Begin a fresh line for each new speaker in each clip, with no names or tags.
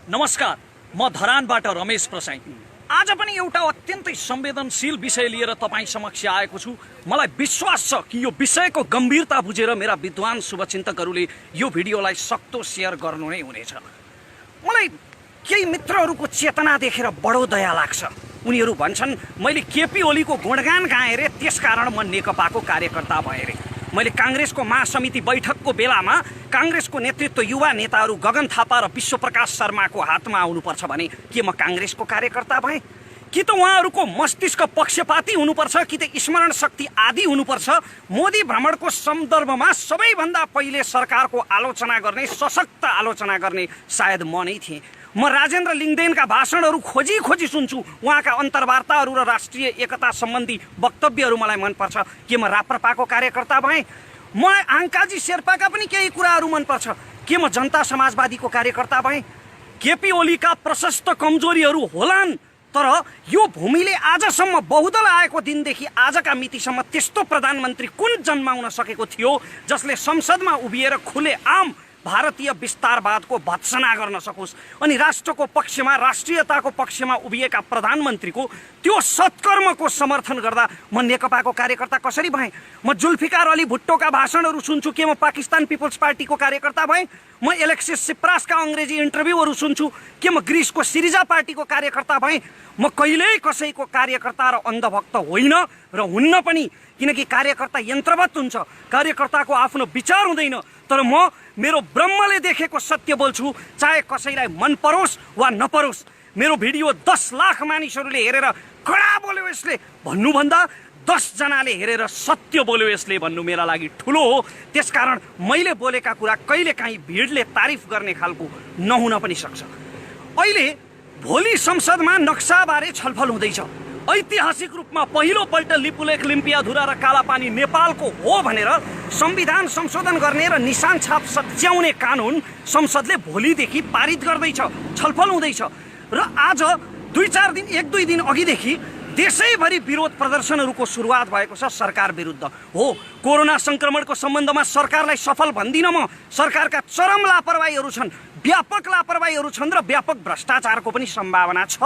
नमस्कार, म धरानबाट रमेश प्रसाई। आज पनि एउटा अत्यन्तै संवेदनशील विषय लिएर तपाईँ समक्ष आएको छु। मलाई विश्वास छ कि यो विषयको गम्भीरता बुझेर मेरा विद्वान शुभचिन्तकहरूले यो भिडियोलाई सक्दो शेयर गर्नु नै हुनेछ। मलाई केही मित्रहरूको चेतना देखेर बडो दया लाग्छ। उनीहरू भन्छन् मैले केपी ओलीको गुणगान गाएँ रे, त्यसकारण म नेकपाको कार्यकर्ता भएँ रे। मैले काङ्ग्रेसको महासमिति बैठकको बेलामा काङ्ग्रेसको नेतृत्व युवा नेताहरू गगन थापा र विश्वप्रकाश शर्माको हातमा आउनुपर्छ भने के म काङ्ग्रेसको कार्यकर्ता भएँ? कि त उहाँहरूको मस्तिष्क पक्षपाती हुनुपर्छ, कि त स्मरण शक्ति आदि हुनुपर्छ। मोदी भ्रमणको सन्दर्भमा सबैभन्दा पहिले सरकारको आलोचना गर्ने, सशक्त आलोचना गर्ने सायद म नै थिएँ। म राजेन्द्र लिङ्गदेनका भाषणहरू खोजी खोजी सुन्छु। उहाँका अन्तर्वार्ताहरू र राष्ट्रिय एकता सम्बन्धी वक्तव्यहरू मलाई मनपर्छ। के म राप्रपाको कार्यकर्ता भएँ? मलाई आङ्काजी शेर्पाका पनि केही कुराहरू मनपर्छ। के म जनता समाजवादीको कार्यकर्ता भएँ? केपी ओलीका प्रशस्त कमजोरीहरू होलान्, तर यो भूमिले आजसम्म बहुदल आएको दिनदेखि आजका मितिसम्म त्यस्तो प्रधानमन्त्री कुन जन्माउन सकेको थियो जसले संसदमा उभिएर खुले आम भारतीय विस्तारवादको भत्सना गर्न सकोस् अनि राष्ट्रको पक्षमा, राष्ट्रियताको पक्षमा उभिएका प्रधानमन्त्रीको त्यो सत्कर्मको समर्थन गर्दा म नेकपाको कार्यकर्ता कसरी भएँ? म जुल्फिकार अली भुट्टोका भाषणहरू सुन्छु। के म पाकिस्तान पिपल्स पार्टीको कार्यकर्ता भएँ? म एलेक्सिस सिप्रासका अङ्ग्रेजी इन्टरभ्यूहरू सुन्छु। के म ग्रिसको सिरिजा पार्टीको कार्यकर्ता भएँ? म कहिल्यै कसैको कार्यकर्ता र अन्धभक्त होइन र हुन्न पनि, किनकि कार्यकर्ता यन्त्रवत हुन्छ। कार्यकर्ताको आफ्नो विचार हुँदैन, तर म मेरो ब्रह्मले देखेको सत्य बोल्छु, चाहे कसैलाई मन परोस् वा नपरोस्। मेरो भिडियो 10 लाख मानिसहरूले हेरेर कडा बोल्यो यसले भन्नुभन्दा 10 जनाले हेरेर सत्य बोल्यो यसले भन्नु मेरा लागि ठुलो हो। त्यसकारण मैले बोलेका कुरा कहिलेकाहीँ भिडले तारिफ गर्ने खालको नहुन पनि सक्छ। अहिले भोलि संसदमा नक्साबारे छलफल हुँदैछ। ऐतिहासिक रूपमा पहिलोपल्ट लिपुलेख, लिम्पियाधुरा र कालापानी नेपालको हो भनेर संविधान संशोधन गर्ने र निशान छाप सच्याउने कानुन संसदले भोलिदेखि पारित गर्दैछ। छलफल हुँदैछ र आज 1-2 दिन अघिदेखि देशैभरि विरोध प्रदर्शनहरूको सुरुवात भएको छ सरकार विरुद्ध। हो, कोरोना संक्रमणको सम्बन्धमा सरकारलाई सफल भन्दिनँ म। सरकारका चरम लापरवाहीहरू छन्, व्यापक लापरवाहीहरू छन् र व्यापक भ्रष्टाचारको पनि सम्भावना छ।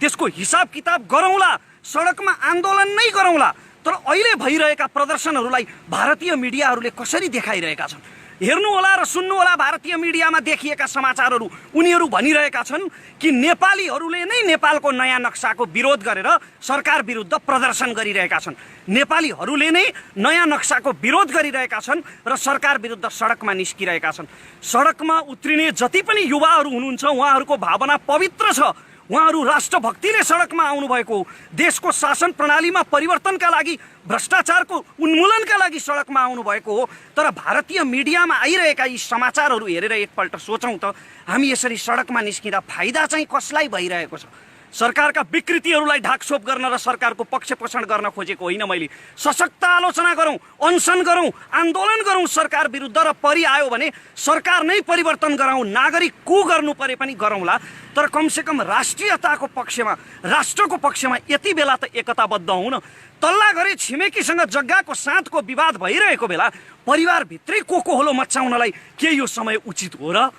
त्यसको हिसाब किताब गरौँला, सडकमा आन्दोलन नै गरौँला। तर अहिले भइरहेका प्रदर्शनहरूलाई भारतीय मिडियाहरूले कसरी देखाइरहेका छन्? हेर्नुहोला र सुन्नुहोला भारतीय मिडियामा देखिएका समाचारहरू। उनीहरू भनिरहेका छन् कि नेपालीहरूले नै नेपालको नयाँ नक्साको विरोध गरेर सरकार विरुद्ध प्रदर्शन गरिरहेका छन्। नेपालीहरूले नै नयाँ नक्साको विरोध गरिरहेका छन् र सरकार विरुद्ध सडकमा निस्किरहेका छन्। सडकमा उत्रिने जति पनि युवाहरू हुनुहुन्छ उहाँहरूको भावना पवित्र छ। उहाँहरू राष्ट्रभक्तिले सडकमा आउनुभएको हो। देशको शासन प्रणालीमा परिवर्तनका लागि, भ्रष्टाचारको उन्मूलनका लागि सडकमा आउनुभएको हो। तर भारतीय मिडियामा आइरहेका यी समाचारहरू हेरेर एकपल्ट सोचौँ त, हामी यसरी सडकमा निस्किँदा फाइदा चाहिँ कसलाई भइरहेको छ? सरकारका विकृतिहरूलाई ढाकछोप गर्न र सरकारको पक्षपोषण गर्न खोजेको होइन मैले। सशक्त आलोचना गरौँ, अनसन गरौँ, आन्दोलन गरौँ सरकार विरुद्ध र परिआयो भने सरकार नै परिवर्तन गराउँ। नागरिक को गर्नु परे पनि गरौँला, तर कमसेकम राष्ट्रियताको पक्षमा, राष्ट्रको पक्षमा यति बेला त एकताबद्ध हौँ न। तल्ला घरे छिमेकीसँग जग्गाको साँधको विवाद भइरहेको बेला परिवारभित्रै को होलो मचाउनलाई के यो समय उचित हो र?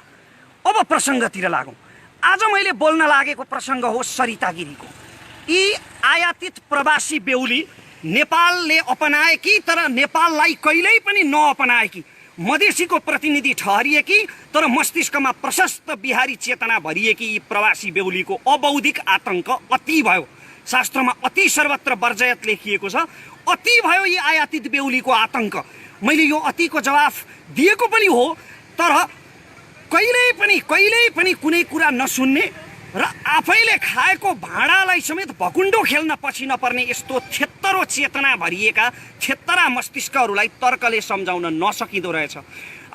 अब प्रसङ्गतिर लागौँ। आज मैले बोल्न लागेको प्रसङ्ग हो सरिता गिरीको। यी आयातित प्रवासी बेहुली नेपालले अपनाएकी तर नेपाललाई कहिल्यै पनि नअपनाएकी, मधेसीको प्रतिनिधि ठहरिएकी तर मस्तिष्कमा प्रशस्त बिहारी चेतना भरिएकी यी प्रवासी बेहुलीको अबौद्धिक आतङ्क अति भयो। शास्त्रमा अति सर्वत्र वर्जयत लेखिएको छ। अति भयो यी आयातित बेहुलीको आतङ्क। मैले यो अतिको जवाफ दिएको पनि हो, तर कहिल्यै पनि कुनै कुरा नसुन्ने र आफैले खाएको भाँडालाई समेत भकुन्डो खेल्न पछि नपर्ने यस्तो छेत्तरो चेतना भरिएका छेत्तरा मस्तिष्कहरूलाई तर्कले सम्झाउन नसकिँदो रहेछ।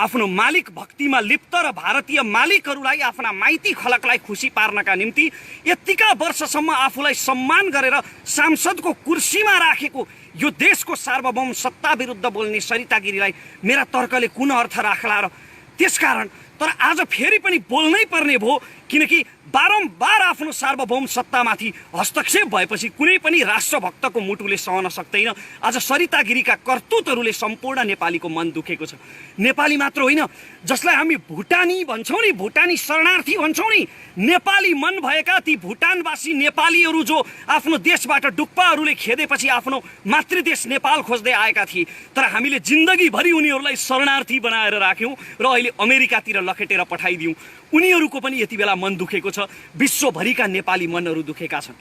आफ्नो मालिक भक्तिमा लिप्त र भारतीय मालिकहरूलाई, आफ्ना माइती खलकलाई खुसी पार्नका निम्ति यतिका वर्षसम्म आफूलाई सम्मान गरेर सांसदको कुर्सीमा राखेको यो देशको सार्वभौम सत्ता विरुद्ध बोल्ने सरिता गिरीलाई मेरा तर्कले कुन अर्थ राख्ला र? त्यसकारण तर आज फेरि पनि बोल्नै पर्ने भयो, किनकि बारम्बार आफ्नो सार्वभौम सत्तामाथि हस्तक्षेप भएपछि कुनै पनि राष्ट्रभक्तको मुटुले सहन सक्दैन। आज सरिता गिरीका करतुतहरूले सम्पूर्ण नेपालीको मन दुखेको छ। नेपाली मात्र होइन, जसलाई हामी भुटानी भन्छौँ नि, भुटानी शरणार्थी भन्छौँ नि, नेपाली मन भएका ती भुटानवासी नेपालीहरू जो आफ्नो देशबाट डुक्पाहरूले खेदेपछि आफ्नो मातृदेश नेपाल खोज्दै आएका थिए, तर हामीले जिन्दगीभरि उनीहरूलाई शरणार्थी बनाएर राख्यौँ र अहिले अमेरिकातिर लखेटेर पठाइदियौँ। उनीहरूको पनि यति बेला मन दुखेको छ। विश्वभरिका नेपाली मनहरू दुखेका छन्।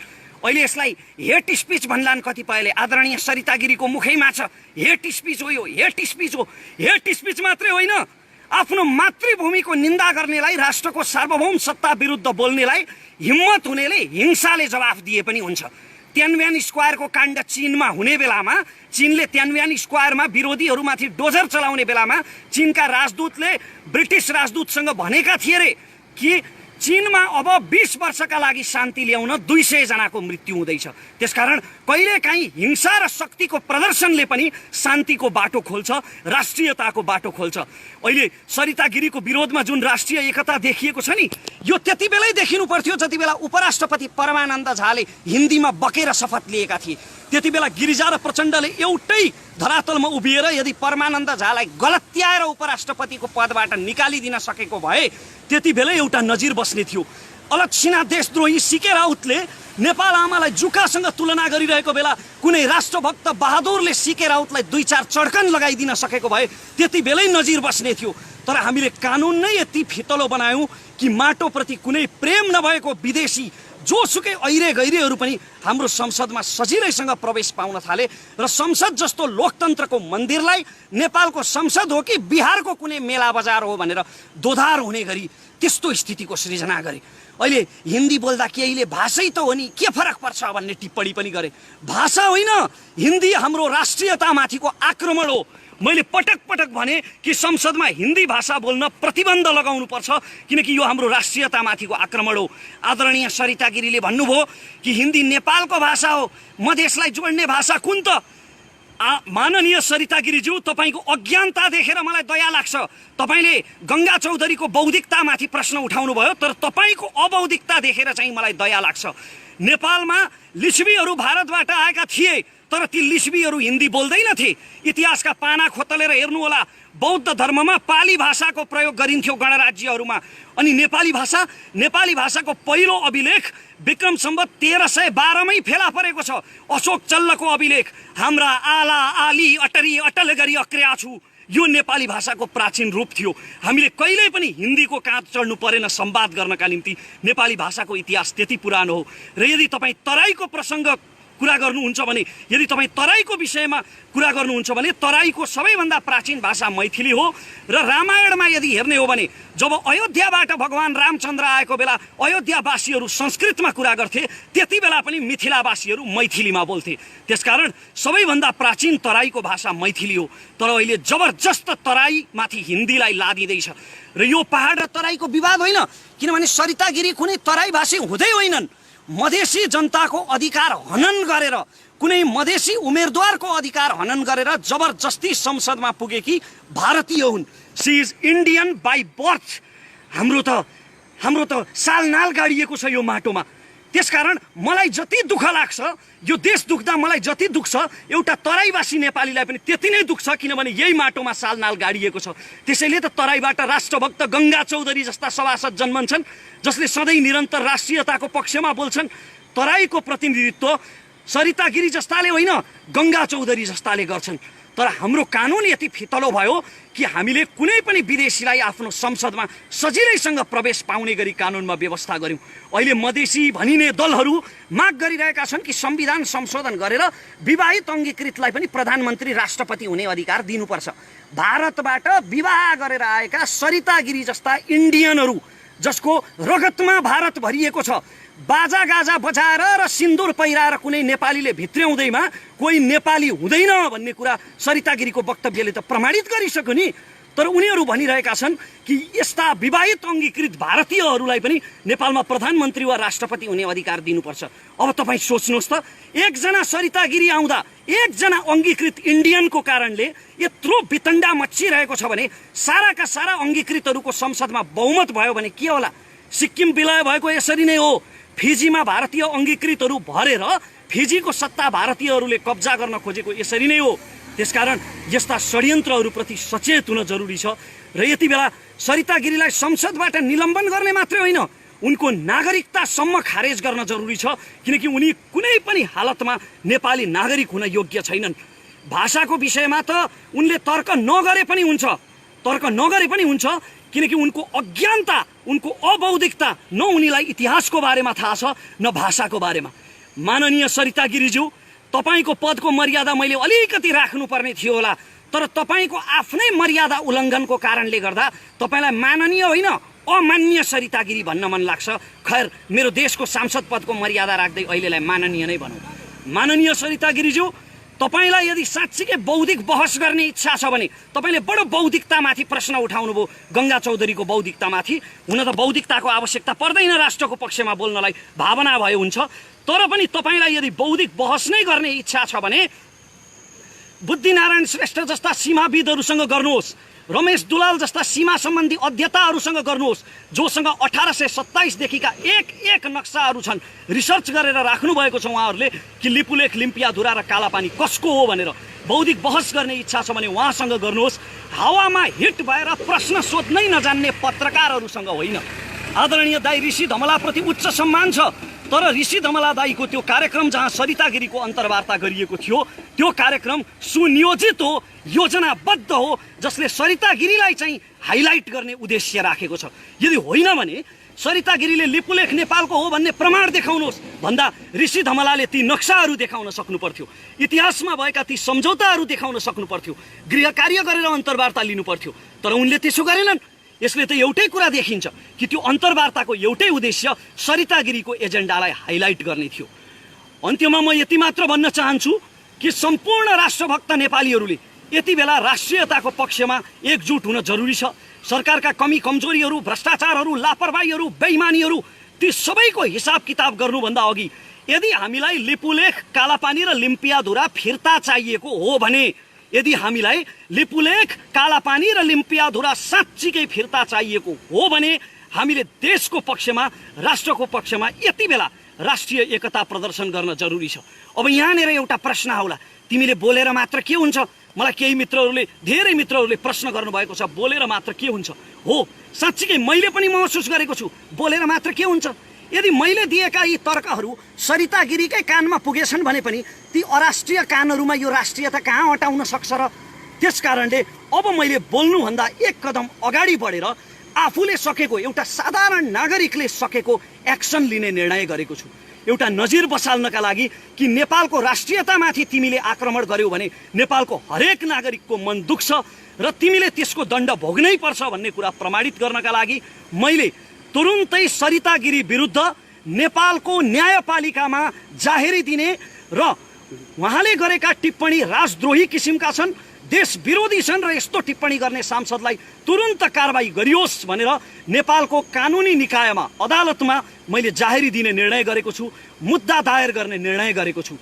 अहिले यसलाई हेट स्पिच भन्लान् कतिपयले। आदरणीय सरिता गिरीको मुखैमा छ हेट स्पिच हो, यो हेट स्पिच हो। हेट स्पिच मात्रै होइन, आफ्नो मातृभूमिको निन्दा गर्नेलाई, राष्ट्रको सार्वभौम सत्ता विरुद्ध बोल्नेलाई हिम्मत हुनेले हिंसाले जवाफ दिए पनि हुन्छ। त्यानव्यान स्क्वायरको काण्ड चीनमा हुने बेलामा, चीनले त्यानव्यान स्क्वायरमा विरोधीहरूमाथि डोजर चलाउने बेलामा चीनका राजदूतले ब्रिटिस राजदूतसँग भनेका थिए रे कि चीनमा अब 20 वर्षका लागि शान्ति ल्याउन 200 जनाको मृत्यु हुँदैछ। त्यसकारण कहिलेकाहीँ हिंसा र शक्तिको प्रदर्शनले पनि शान्तिको बाटो खोल्छ, राष्ट्रियताको बाटो खोल्छ। अहिले सरिता गिरीको विरोधमा जुन राष्ट्रिय एकता देखिएको छ नि, यो त्यति बेलै देखिनु पर्थ्यो जति बेला उपराष्ट्रपति परमानन्द झाले हिन्दीमा बकेर शपथ लिएका थिए। त्यति बेला गिरिजा र प्रचण्डले एउटै धरातलमा उभिएर यदि परमानन्द झालाई गलत्याएर उपराष्ट्रपतिको पदबाट निकालिदिन सकेको भए त्यति बेलै एउटा नजिर बस्ने थियो। अलक्षिणा देशद्रोही सीके राउतले नेपाल आमालाई जुकासँग तुलना गरिरहेको बेला कुनै राष्ट्रभक्त बहादुरले सीके राउतलाई 2-4 चड्कन लगाइदिन सकेको भए त्यति बेलै नजिर बस्ने थियो। तर हामीले कानुन नै यति फितलो बनायौँ कि माटोप्रति कुनै प्रेम नभएको विदेशी जोसुकै ऐरे गैरेहरू पनि हाम्रो संसदमा सजिलैसँग प्रवेश पाउन थाले र संसद जस्तो लोकतन्त्रको मन्दिरलाई नेपालको संसद हो कि बिहारको कुनै मेला बजार हो भनेर दोधार हुने गरी त्यस्तो स्थितिको सृजना गरे। अहिले हिन्दी बोल्दा केहीले भाषै त हो नि, के फरक पर्छ भन्ने टिप्पणी पनि गरे। भाषा होइन, हिन्दी हाम्रो राष्ट्रियतामाथिको आक्रमण हो। मैले पटक पटक भने कि संसदमा हिन्दी भाषा बोल्न प्रतिबन्ध लगाउनु पर्छ, किनकि यो हाम्रो राष्ट्रियतामाथिको आक्रमण हो। आदरणीय सरिता गिरीले भन्नुभयो कि हिन्दी नेपालको भाषा हो, मधेसलाई जोड्ने भाषा कुन त? माननीय सरिता गिरीज्यू, तपाईँको अज्ञानता देखेर मलाई दया लाग्छ। तपाईँले गङ्गा चौधरीको बौद्धिकतामाथि प्रश्न उठाउनु भयो, तर तपाईँको अबौद्धिकता देखेर चाहिँ मलाई दया लाग्छ। नेपालमा लिच्छवीहरू भारतबाट आएका थिए, तर ती लिच्छवीहरू हिन्दी बोल्दैनथे। इतिहासका पाना खोतलेर हेर्नुहोला, बौद्ध धर्ममा पाली भाषाको प्रयोग गरिन्थ्यो गणराज्यहरूमा। अनि नेपाली भाषाको पहिलो अभिलेख विक्रम सम्वत 1312मै फेला परेको छ। अशोक चल्लको अभिलेख, हाम्रा आला आली अटरी अटल गरी अक्र्या छु, यो नेपाली भाषाको प्राचीन रूप थियो। हामीले कहिल्यै पनि हिन्दीको काँध चढ्नु परेन संवाद गर्नका निम्ति। नेपाली भाषाको इतिहास त्यति पुरानो हो। र यदि तपाईँ तराईको प्रसङ्ग कुरा गर्नुहुन्छ भने, यदि तपाईँ तराईको विषयमा कुरा गर्नुहुन्छ भने, तराईको सबैभन्दा प्राचीन भाषा मैथिली हो। र रामायणमा यदि हेर्ने हो भने, जब अयोध्याबाट भगवान रामचन्द्र आएको बेला अयोध्यावासीहरू संस्कृतमा कुरा गर्थे, त्यति बेला पनि मिथिलावासीहरू मैथिलीमा बोल्थे। त्यसकारण सबैभन्दा प्राचीन तराईको भाषा मैथिली हो। तर अहिले जबरजस्त तराईमाथि हिन्दीलाई लादिँदैछ। र यो पहाड र तराईको विवाद होइन, किनभने सरिता गिरी कुनै तराईभाषी हुँदै होइनन्। मधेसी जनताको अधिकार हनन गरेर, कुनै मधेसी उम्मेदवारको अधिकार हनन गरेर जबरजस्ती संसदमा पुगेकी भारतीय हुन्। She is Indian by birth. हाम्रो त सालनाल गाडिएको छ यो माटोमा। त्यसकारण मलाई जति दुःख लाग्छ, यो देश दुख्दा मलाई जति दुख्छ, एउटा तराईवासी नेपालीलाई पनि त्यति नै दुख्छ, किनभने यही माटोमा सालनाल गाडिएको छ। त्यसैले त तराईबाट राष्ट्रभक्त गङ्गा चौधरी जस्ता सभासद जन्मन्छन्, जसले सधैँ निरन्तर राष्ट्रियताको पक्षमा बोल्छन्। तराईको प्रतिनिधित्व सरिता गिरी जस्ताले होइन, गङ्गा चौधरी जस्ताले गर्छन्। तर हाम्रो कानुन यति फितलो भयो कि हामीले कुनै पनि विदेशीलाई आफ्नो संसदमा सजिलैसँग प्रवेश पाउने गरी कानुनमा व्यवस्था गर्यौँ। अहिले मधेसी भनिने दलहरू माग गरिरहेका छन् कि संविधान संशोधन गरेर विवाहित अङ्गीकृतलाई पनि प्रधानमन्त्री राष्ट्रपति हुने अधिकार दिनुपर्छ। भारतबाट विवाह गरेर आएका सरिता गिरी जस्ता इन्डियनहरू, जसको रगतमा भारत भरिएको छ, बाजा गाजा बजाएर र सिन्दुर पहिराएर कुनै नेपालीले भित्र्याउँदैमा कोही नेपाली हुँदैन भन्ने कुरा सरिता गिरीको वक्तव्यले त प्रमाणित गरिसक्यो नि। तर उनीहरू भनिरहेका छन् कि यस्ता विवाहित अङ्गीकृत भारतीयहरूलाई पनि नेपालमा प्रधानमन्त्री वा राष्ट्रपति हुने अधिकार दिनुपर्छ। अब तपाईँ सोच्नुहोस् त, एकजना सरिता गिरी आउँदा एकजना अङ्गीकृत इन्डियनको कारणले यत्रो वितण्डा मच्चिरहेको छ भने साराका सारा अङ्गीकृतहरूको संसदमा बहुमत भयो भने के होला? सिक्किम विलय भएको यसरी नै हो। फिजीमा भारतीय अङ्गीकृतहरू भरेर फिजीको सत्ता भारतीयहरूले कब्जा गर्न खोजेको यसरी नै हो। त्यसकारण यस्ता षड्यन्त्रहरूप्रति सचेत हुन जरुरी छ र यति बेला सरिता गिरीलाई संसदबाट निलम्बन गर्ने मात्रै होइन, उनको नागरिकतासम्म खारेज गर्न जरुरी छ, किनकि उनी कुनै पनि हालतमा नेपाली नागरिक हुन योग्य छैनन्। भाषाको विषयमा त उनले तर्क नगरे पनि हुन्छ, किनकि उनको अज्ञानता, उनको अबौद्धिकता, न उनीलाई इतिहासको बारेमा थाहा छ न भाषाको बारेमा। माननीय सरिता गिरीज्यू, तपाईको पदको मर्यादा मैले अलिकति राख्नुपर्ने थियो होला, तर तपाईको आफ्नै मर्यादा उल्लङ्घनको कारणले गर्दा तपाईलाई माननीय होइन अमान्य सरिता गिरी भन्न मन लाग्छ। खैर, मेरो देशको सांसद पदको मर्यादा राख्दै अहिलेलाई माननीय नै भनौँ। माननीय सरिता गिरीज्यू, तपाईलाई यदि साँच्चीकै बौद्धिक बहस गर्ने इच्छा छ भने तपाईले बडो बौद्धिकतामाथि प्रश्न उठाउनुभयो, गङ्गा चौधरीको बौद्धिकतामाथि। हुन त बौद्धिकताको आवश्यकता पर्दैन राष्ट्रको पक्षमा बोल्नलाई, भावना भए हुन्छ, तर पनि तपाईलाई यदि बौद्धिक बहस नै गर्ने इच्छा छ भने बुद्धिनारायण श्रेष्ठ जस्ता सीमाविदहरूसँग गर्नुहोस्, रमेश दुलाल जस्ता सीमा सम्बन्धी अध्येताहरूसँग गर्नुहोस्, जोसँग 1827 देखिका एक नक्साहरू छन्, रिसर्च गरेर राख्नुभएको छ उहाँहरूले कि लिपुलेख, लिम्पियाधुरा र कालापानी कसको हो भनेर। बौद्धिक बहस गर्ने इच्छा छ भने उहाँसँग गर्नुहोस्। हावामा हिट भएर प्रश्न सोध्नै नजान्ने पत्रकारहरूसँग होइन। आदरणीय दाई ऋषि धमलाप्रति उच्च सम्मान छ, तर ऋषि धमला दाईको त्यो कार्यक्रम जहाँ सरिता गिरीको अन्तर्वार्ता गरिएको थियो, त्यो कार्यक्रम सुनियोजित हो, योजनाबद्ध हो, जसले सरिता गिरीलाई चाहिँ हाइलाइट गर्ने उद्देश्य राखेको छ। यदि होइन भने सरिता गिरीले लिपुलेख नेपालको हो भन्ने प्रमाण देखाउनुहोस् भन्दा ऋषि धमलाले ती नक्साहरू देखाउन सक्नु पर्थ्यो, इतिहासमा भएका ती सम्झौताहरू देखाउन सक्नु पर्थ्यो, गृह कार्य गरेर अन्तर्वार्ता लिनु पर्थ्यो, तर उनले त्यसो गरेनन्। यसले त एउटै कुरा देखिन्छ कि त्यो अन्तर्वार्ताको एउटै उद्देश्य सरिता गिरीको एजेन्डालाई हाइलाइट गर्ने थियो। अन्त्यमा म यति मात्र भन्न चाहन्छु कि सम्पूर्ण राष्ट्रभक्त नेपालीहरूले यति बेला राष्ट्रियताको पक्षमा एकजुट हुन जरुरी छ। सरकारका कमी कमजोरीहरू, भ्रष्टाचारहरू, लापरवाहीहरू, बेइमानीहरू, ती सबैको हिसाब किताब गर्नुभन्दा अघि यदि हामीलाई लिपुलेख, कालापानी र लिम्पियाधुरा फिर्ता चाहिएको हो भने, यदि हामीलाई लिपुलेख, कालापानी र लिम्पियाधुरा साँच्चीकै फिर्ता चाहिएको हो भने हामीले देशको पक्षमा, राष्ट्रको पक्षमा यति बेला राष्ट्रिय एकता प्रदर्शन गर्न जरुरी छ। अब यहाँनिर एउटा प्रश्न आउला, तिमीले बोलेर मात्र के हुन्छ? मलाई केही मित्रहरूले, धेरै मित्रहरूले प्रश्न गर्नुभएको छ, बोलेर मात्र के हुन्छ? हो, साँच्चीकै मैले पनि महसुस गरेको छु, बोलेर मात्र के हुन्छ? यदि मैले दिएका यी तर्कहरू सरिता गिरीकै कानमा पुगेछन् भने पनि ती अराष्ट्रिय कानहरूमा यो राष्ट्रियता कहाँ हटाउन सक्छ र? त्यस कारणले अब मैले बोल्नुभन्दा एक कदम अगाडि बढेर आफूले सकेको, एउटा साधारण नागरिकले सकेको एक्सन लिने निर्णय गरेको छु। एउटा नजिर बसाल्नका लागि कि नेपालको राष्ट्रियतामाथि तिमीले आक्रमण गर्यौ भने नेपालको हरेक नागरिकको मन दुख्छ र तिमीले त्यसको दण्ड भोग्नै पर्छ भन्ने कुरा प्रमाणित गर्नका लागि मैले तुरुन्तै सरिता गिरी विरुद्ध नेपालको न्यायपालिकामा जाहेरी दिने र उहाँले गरेका टिप्पणी राजद्रोही किसिमका छन्, देश विरोधी छन् र यस्तो टिप्पणी गर्ने सांसदलाई तुरुन्त कारबाही गरियोस् भनेर नेपालको कानुनी निकायमा, अदालतमा मैले जाहेरी दिने निर्णय गरेको छु, मुद्दा दायर गर्ने निर्णय गरेको छु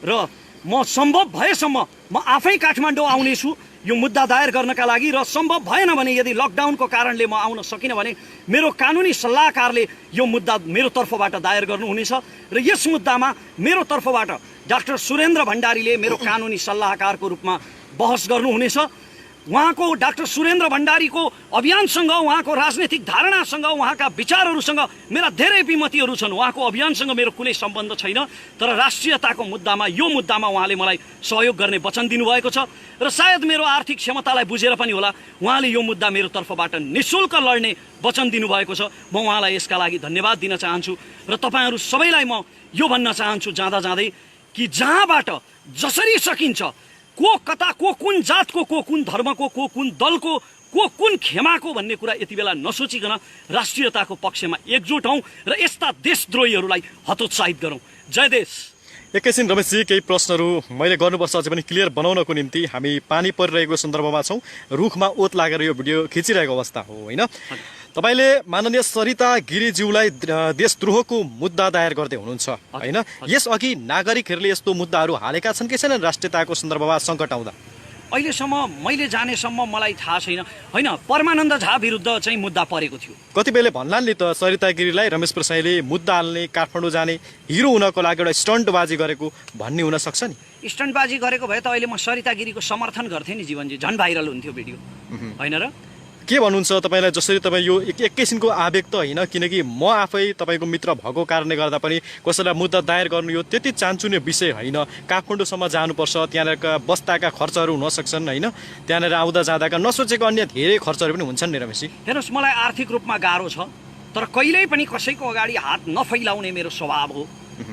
र म सम्भव भएसम्म म आफै काठमाडौँ आउनेछु यो मुद्दा दायर गर्नका लागि। र सम्भव भएन भने, यदि लकडाउनको कारणले म आउन सकिनँ भने मेरो कानुनी सल्लाहकारले यो मुद्दा मेरो तर्फबाट दायर गर्नुहुनेछ र यस मुद्दामा मेरो तर्फबाट डाक्टर सुरेन्द्र भण्डारीले मेरो कानुनी सल्लाहकारको रूपमा बहस गर्नुहुनेछ। उहाँको, डाक्टर सुरेन्द्र भण्डारीको अभियानसँग, उहाँको राजनैतिक धारणासँग, उहाँका विचारहरूसँग मेरा धेरै विमतिहरू छन्। उहाँको अभियानसँग मेरो कुनै सम्बन्ध छैन, तर राष्ट्रियताको मुद्दामा, यो मुद्दामा उहाँले मलाई सहयोग गर्ने वचन दिनुभएको छ र सायद मेरो आर्थिक क्षमतालाई बुझेर पनि होला उहाँले यो मुद्दा मेरो तर्फबाट निःशुल्क लड्ने वचन दिनुभएको छ। म उहाँलाई यसका लागि धन्यवाद दिन चाहन्छु र तपाईँहरू सबैलाई म यो भन्न चाहन्छु जाँदा जाँदै कि जहाँबाट जसरी सकिन्छ, को कता, को कुन जातको, को कुन धर्मको, को कुन दलको, को कुन खेमाको भन्ने कुरा यति बेला नसोचिकन राष्ट्रियताको पक्षमा एकजुट हौँ र यस्ता देशद्रोहीहरूलाई हतोत्साहित गरौँ। जय देश।
एकैछिन रमेशजी केही प्रश्नहरू मैले गर्नुपर्छ अझै पनि क्लियर बनाउनको निम्ति हामी पानी परिरहेको सन्दर्भमा छौँ, रुखमा ओत लागेर यो भिडियो खिचिरहेको अवस्था हो होइन। तपाईँले माननीय सरिता गिरीज्यूलाई देशद्रोहको मुद्दा दायर गर्दै हुनुहुन्छ होइन। यसअघि नागरिकहरूले यस्तो मुद्दाहरू हालेका छन् कि छैनन् राष्ट्रियताको सन्दर्भमा सङ्कट आउँदा?
अहिलेसम्म मैले जानेसम्म मलाई थाहा छैन होइन। परमानन्द झा विरुद्ध चाहिँ मुद्दा परेको थियो।
कतिपयले भन्लान् नि त सरिता गिरीलाई रमेश प्रसाईले मुद्दा हाल्ने, काठमाडौँ जाने, हिरो हुनको लागि एउटा स्टन्टबाजी गरेको भन्ने हुन सक्छ नि।
स्टन्टबाजी गरेको भए त अहिले म सरिता गिरीको समर्थन गर्थेँ नि जीवनजी, झन् भाइरल हुन्थ्यो भिडियो होइन र।
के भन्नुहुन्छ तपाईँलाई? जसरी तपाईँ यो एकैछिनको आवेग त होइन, किनकि म आफै तपाईँको मित्र भएको कारणले गर्दा पनि कसैलाई मुद्दा दायर गर्नु यो त्यति चान्चुने विषय होइन। काठमाडौँसम्म जानुपर्छ, त्यहाँनिरका बस्दाका खर्चहरू हुन सक्छन् होइन, त्यहाँनिर आउँदा जाँदाका नसोचेको अन्य धेरै खर्चहरू पनि हुन्छन् नि रमेशजी।
हेर्नुहोस्, मलाई आर्थिक रूपमा गाह्रो छ, तर कहिल्यै पनि कसैको अगाडि हात नफैलाउने मेरो स्वभाव हो।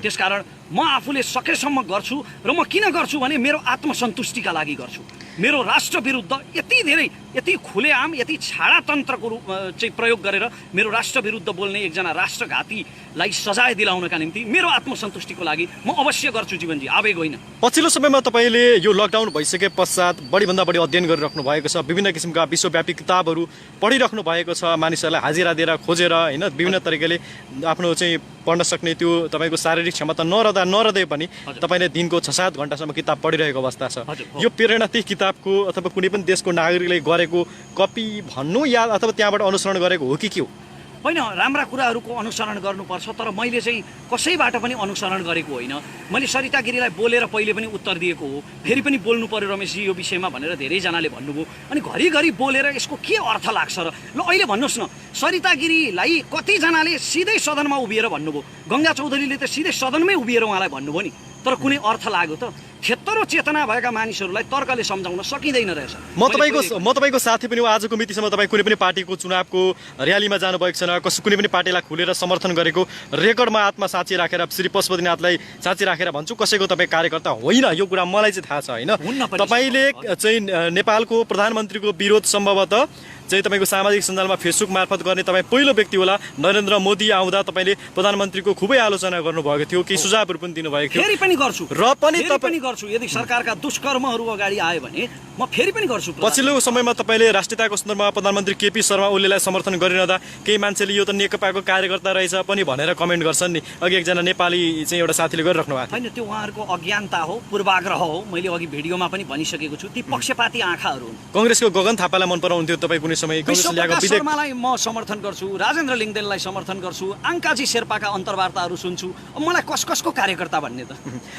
त्यसकारण म आफूले सकेसम्म गर्छु र म किन गर्छु भने मेरो आत्मसन्तुष्टिका लागि गर्छु। मेरो राष्ट्र विरुद्ध यति धेरै, यति खुलेआम, यति छाडातन्त्रको चाहिँ प्रयोग गरेर मेरो राष्ट्र विरुद्ध बोल्ने एकजना राष्ट्रघातीलाई सजाय दिलाउनका निम्ति मेरो आत्मसन्तुष्टिको लागि म अवश्य गर्छु जीवनजी, आवेग होइन।
पछिल्लो समयमा तपाईँले यो लकडाउन भइसके पश्चात बढीभन्दा बढी अध्ययन गरिराख्नु भएको छ, विभिन्न किसिमका विश्वव्यापी किताबहरू पढिराख्नु भएको छ, मानिसहरूलाई हाजिरा दिएर खोजेर होइन, विभिन्न तरिकाले आफ्नो चाहिँ पढ्न सक्ने त्यो तपाईँको शारीरिक क्षमता नरहँदै पनि तपाईँले दिनको 6-7 घन्टासम्म किताब पढिरहेको अवस्था छ। यो प्रेरणा त्यही किताबको अथवा कुनै पनि देशको नागरिकले गरेको कपी भन्नु या अथवा त्यहाँबाट अनुसरण गरेको हो कि के हो?
होइन, राम्रा कुराहरूको अनुसरण गर्नुपर्छ, तर मैले चाहिँ कसैबाट पनि अनुसरण गरेको होइन। मैले सरिता गिरीलाई बोलेर पहिले पनि उत्तर दिएको हो, फेरि पनि बोल्नु पर्यो रमेशजी यो विषयमा भनेर धेरैजनाले भन्नुभयो। अनि घरिघरि बोलेर यसको के अर्थ लाग्छ र? ल अहिले भन्नुहोस् न, सरिता गिरीलाई कतिजनाले सिधै सदनमा उभिएर भन्नुभयो, गङ्गा चौधरीले त सिधै सदनमै उभिएर उहाँलाई भन्नुभयो नि, तर कुनै अर्थ लाग्यो त? क्षेत्र चेतना भएका मानिसहरूलाई तर्कले सम्झाउन सकिँदैन रहेछ।
म तपाईँको साथी पनि हो। आजको मितिसम्म तपाईँ कुनै पनि पार्टीको चुनावको र्यालीमा जानुभएको छैन, कुनै पनि पार्टीलाई खुलेर समर्थन गरेको रेकर्डमा आत्मा साँची राखेर श्री पशुपतिनाथलाई साँची राखेर भन्छु, कसैको तपाईँ कार्यकर्ता होइन, यो कुरा मलाई चाहिँ थाहा छ होइन। तपाईँले चाहिँ नेपालको प्रधानमन्त्रीको विरोध सम्भवतः चाहिँ तपाईँको सामाजिक सञ्जालमा फेसबुक मार्फत गर्ने तपाईँ पहिलो व्यक्ति होला। नरेन्द्र मोदी आउँदा तपाईँले प्रधानमन्त्रीको खुबै आलोचना गर्नुभएको थियो, केही सुझावहरू पनि दिनुभएको थियो।
फेरि पनि गर्छु
र पनि
तपाईँ गर्छु, यदि सरकारका दुष्कर्महरू अगाडि आयो भने म फेरि पनि गर्छु।
पछिल्लो समयमा तपाईँले राष्ट्रियताको सन्दर्भमा प्रधानमन्त्री केपी शर्मा ओलीलाई समर्थन गरिरहँदा केही मान्छेले यो त नेकपाको कार्यकर्ता रहेछ पनि भनेर कमेन्ट गर्छन् नि। अघि एकजना नेपाली चाहिँ एउटा साथीले गरिराख्नु भएको
होइन, त्यो उहाँहरूको अज्ञानता हो, पूर्वाग्रह हो। मैले अघि भिडियोमा पनि भनिसकेको छु, ती पक्षपाती आँखाहरू हुन्।
कङ्ग्रेसको गगन थापालाई मन पराउँथ्यो तपाईँ कुनै समय?
शर्मालाई म समर्थन गर्छु, राजेन्द्र लिङ्गदेनलाई समर्थन गर्छु, आङ्काजी शेर्पाका अन्तर्वार्ताहरू सुन्छु। मलाई कसको कार्यकर्ता भन्ने त?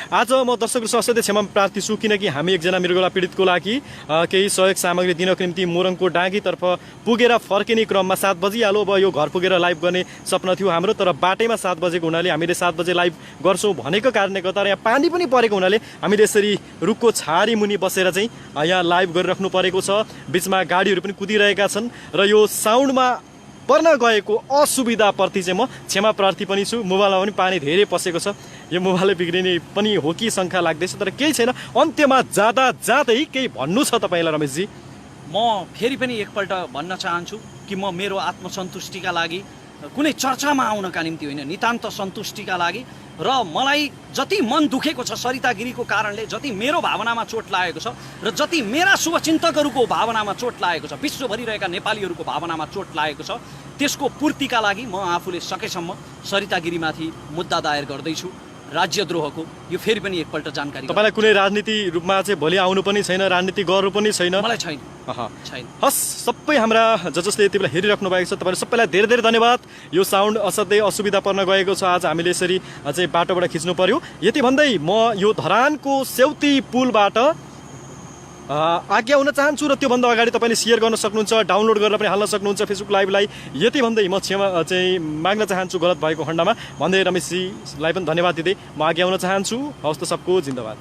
आज म दर्शकहरू असाध्यै क्षमा प्रार्थी छु, किनकि हामी एकजना मृगौला पीडितको लागि केही सहयोग सामग्री दिनको निम्ति मोरङको डाँगीतर्फ पुगेर फर्किने क्रममा 7 बजिहाल्यो। अब यो घर पुगेर लाइभ गर्ने सपना थियो हाम्रो, तर बाटैमा 7 बजेको हुनाले हामीले 7 बजे लाइभ गर्छौँ भनेको कारणले गर्दा र यहाँ पानी पनि परेको हुनाले हामीले यसरी रुखको छारी मुनि बसेर चाहिँ यहाँ लाइभ गरिराख्नु परेको छ। बिचमा गाडीहरू पनि कुदिरहेका छन् र यो साउन्डमा पर्न गएको असुविधाप्रति चाहिँ म क्षमा प्रार्थी पनि छु। मोबाइलमा पनि पानी धेरै पसेको छ, यो मोबाइल बिग्रिने पनि हो कि शङ्का लाग्दैछ, तर केही छैन। अन्त्यमा जाँदै केही भन्नु छ तपाईँलाई रमेशजी?
म फेरि पनि एकपल्ट भन्न चाहन्छु कि म मेरो आत्मसन्तुष्टिका लागि कुनै चर्चामा आउनका निम्ति होइन, नितान्त सन्तुष्टिका लागि। र मलाई जति मन दुखेको छ सरिता गिरीको कारणले, जति मेरो भावनामा चोट लागेको छ र जति मेरा शुभचिन्तकहरूको भावनामा चोट लागेको छ, विश्वभरि रहेका नेपालीहरूको भावनामा चोट लागेको छ, त्यसको पूर्तिका लागि म आफूले सकेसम्म सरिता गिरीमाथि मुद्दा दायर गर्दैछु, राज्यद्रोहको। यो फेरि पनि एकपल्ट जानकारी।
तपाईँलाई कुनै राजनीति रूपमा चाहिँ भोलि आउनु पनि छैन, राजनीति गर्नु पनि छैन?
मलाई छैन।
हस्, सबै हाम्रा जसले यति बेला हेरिराख्नु भएको छ तपाईँहरू सबैलाई धेरै धेरै धन्यवाद। यो साउन्ड असाध्यै असुविधा पर्न गएको छ, आज हामीले यसरी चाहिँ बाटोबाट खिच्नु पर्यो। यति भन्दै म यो धरानको सेउती पुलबाट आज्ञा हुन चाहन्छु र त्योभन्दा अगाडि तपाईँले सेयर गर्न सक्नुहुन्छ, डाउनलोड गरेर पनि हाल्न सक्नुहुन्छ फेसबुक लाइभलाई। यति भन्दै म क्षमा चाहिँ माग्न चाहन्छु गलत भएको खण्डमा भन्दै रमेशजीलाई पनि धन्यवाद दिँदै म आज्ञा हुन चाहन्छु। हवस् त, सबको जिन्दाबाद।